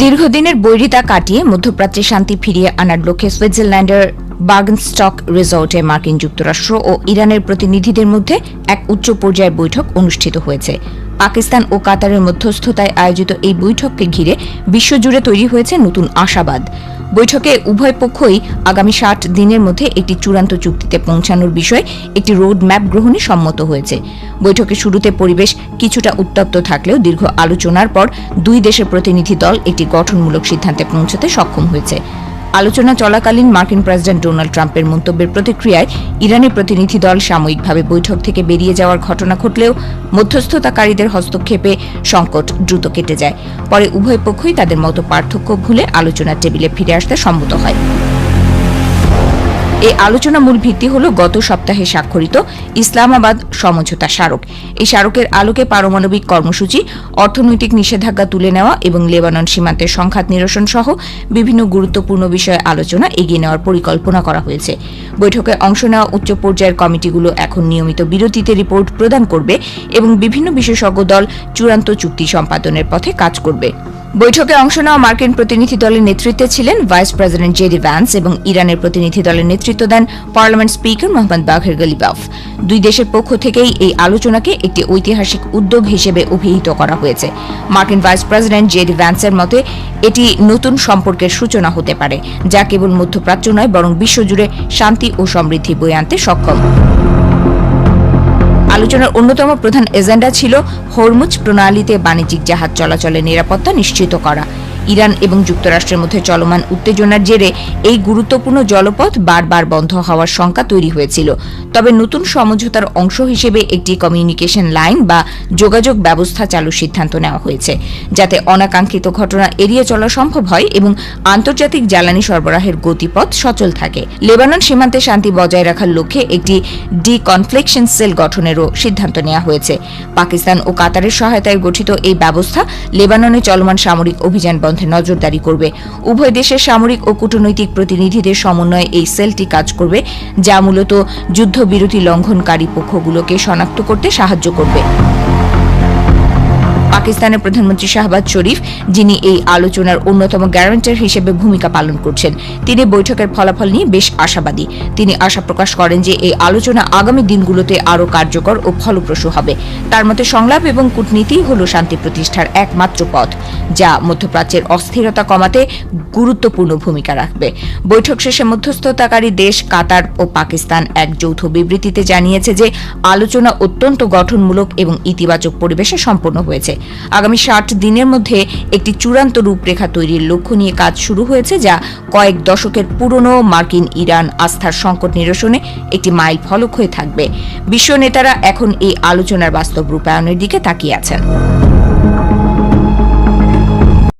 দীর্ঘদিনের বৈরিতা কাটিয়ে মধ্যপ্রাচ্যে শান্তি ফিরিয়ে আনার লক্ষ্যে সুইজারল্যান্ডের বার্গেনস্টক রিসোর্টে মার্কিন যুক্তরাষ্ট্র ও ইরানের প্রতিনিধিদের মধ্যে এক উচ্চ পর্যায়ের বৈঠক অনুষ্ঠিত হয়েছে। পাকিস্তান ও কাতারের মধ্যস্থতায় আয়োজিত এই বৈঠককে ঘিরে বিশ্বজুড়ে তৈরি হয়েছে নতুন আশাবাদ। বৈঠকে উভয় পক্ষই আগামী ৬০ দিনের মধ্যে একটি চূড়ান্ত চুক্তিতে পৌঁছানোর বিষয়ে একটি রোড ম্যাপ গ্রহণে সম্মত হয়েছে। বৈঠকের শুরুতে পরিবেশ কিছুটা উত্তপ্ত থাকলেও দীর্ঘ আলোচনার পর দুই দেশের প্রতিনিধি দল একটি গঠনমূলক সিদ্ধান্তে পৌঁছতে সক্ষম হয়েছে। আলোচনা চলাকালীন মার্কিন প্রেসিডেন্ট ডোনাল্ড ট্রাম্পের মন্তব্যের প্রতিক্রিয়ায় ইরানি প্রতিনিধি দল সাময়িকভাবে বৈঠক থেকে বেরিয়ে যাওয়ার ঘটনা ঘটলেও মধ্যস্থতাকারীদের হস্তক্ষেপে সংকট দ্রুত কেটে যায়। পরে উভয় পক্ষই তাদের মত পার্থক্য ভুলে আলোচনার টেবিলে ফিরে আসতে সম্মত হয়। এই আলোচনা মূল ভিত্তি হল গত সপ্তাহে স্বাক্ষরিত ইসলামাবাদ সমঝোতা স্মারক। এই স্মারকের আলোকে পারমাণবিক কর্মসূচি, অর্থনৈতিক নিষেধাজ্ঞা তুলে নেওয়া এবং লেবানন সীমান্তের সংঘাত নিরসন সহ বিভিন্ন গুরুত্বপূর্ণ বিষয়ে আলোচনা এগিয়ে নেওয়ার পরিকল্পনা করা হয়েছে। বৈঠকে অংশ নেওয়া উচ্চ পর্যায়ের কমিটিগুলো এখন নিয়মিত বিরতিতে রিপোর্ট প্রদান করবে এবং বিভিন্ন বিশেষজ্ঞ দল চূড়ান্ত চুক্তি সম্পাদনের পথে কাজ করবে। বৈঠকে অংশ নেওয়া মার্কিন প্রতিনিধি দলের নেতৃত্বে ছিলেন ভাইস প্রেসিডেন্ট জেডি ভ্যান্স এবং ইরানের প্রতিনিধি দলের নেতৃত্ব দেন পার্লামেন্ট স্পিকার মোহাম্মদ বাঘের গালিবাফ। দুই দেশের পক্ষ থেকেই এই আলোচনাকে একটি ঐতিহাসিক উদ্যোগ হিসেবে অভিহিত করা হয়েছে। মার্কিন ভাইস প্রেসিডেন্ট জেডি ভ্যান্সের মতে এটি নতুন সম্পর্কের সূচনা হতে পারে, যা কেবল মধ্যপ্রাচ্য নয় বরং বিশ্বজুড়ে শান্তি ও সমৃদ্ধি বয়ে আনতে সক্ষম। আলোচনার অন্যতম প্রধান এজেন্ডা ছিল হরমুজ প্রণালীতে বাণিজ্যিক জাহাজ চলাচলের নিরাপত্তা নিশ্চিত করা। ইরান এবং যুক্তরাষ্ট্রের মধ্যে চলমান উত্তেজনার জেরে এই গুরুত্বপূর্ণ জলপথ বারবার বন্ধ হওয়ার শঙ্কা তৈরি হয়েছিল। তবে নতুন সমঝোতার অংশ হিসেবে একটি কমিউনিকেশন লাইন বা যোগাযোগ ব্যবস্থা চালুর সিদ্ধান্ত নেওয়া হয়েছে, যাতে অনাকাঙ্ক্ষিত ঘটনা এড়িয়ে চলা সম্ভব হয় এবং আন্তর্জাতিক জ্বালানি সরবরাহের গতিপথ সচল থাকে। লেবানন সীমান্তে শান্তি বজায় রাখার লক্ষ্যে একটি ডিকনফ্লিকশন সেল গঠনেরও সিদ্ধান্ত নেওয়া হয়েছে। পাকিস্তান ও কাতারের সহায়তায় গঠিত এই ব্যবস্থা লেবাননে চলমান সামরিক অভিযান নজরদারি করবে। উভয় দেশের সামরিক ও কূটনৈতিক প্রতিনিধিদের সমন্বয়ে এই সেলটি কাজ করবে, যা মূলত যুদ্ধবিরতি লঙ্ঘনকারী পক্ষগুলোকে শনাক্ত করতে সাহায্য করবে। পাকিস্তানের প্রধানমন্ত্রী শাহবাজ শরীফ, যিনি এই আলোচনার অন্যতম গ্যারান্টার হিসেবে ভূমিকা পালন করছেন, তিনি বৈঠকের ফলাফল নিয়ে বেশ আশাবাদী। তিনি আশা প্রকাশ করেন যে এই আলোচনা আগামী দিনগুলোতে আরও কার্যকর ও ফলপ্রসূ হবে। তার মতে সংলাপ এবং কূটনীতিই হল শান্তি প্রতিষ্ঠার একমাত্র পথ, যা মধ্যপ্রাচ্যের অস্থিরতা কমাতে গুরুত্বপূর্ণ ভূমিকা রাখবে। বৈঠক শেষে মধ্যস্থতাকারী দেশ কাতার ও পাকিস্তান এক যৌথ বিবৃতিতে জানিয়েছে যে আলোচনা অত্যন্ত গঠনমূলক এবং ইতিবাচক পরিবেশে সম্পন্ন হয়েছে। আগামী ৬০ দিনের মধ্যে একটি চূড়ান্ত রূপরেখা তৈরির লক্ষ্য নিয়ে কাজ শুরু হয়েছে, যা কয়েক দশকের পুরনো মার্কিন ইরান আস্থার সংকট নিরসনে একটি মাইল ফলক হয়ে থাকবে। বিশ্ব নেতারা এখন এই আলোচনার বাস্তব রূপায়ণের দিকে তাকিয়ে আছেন।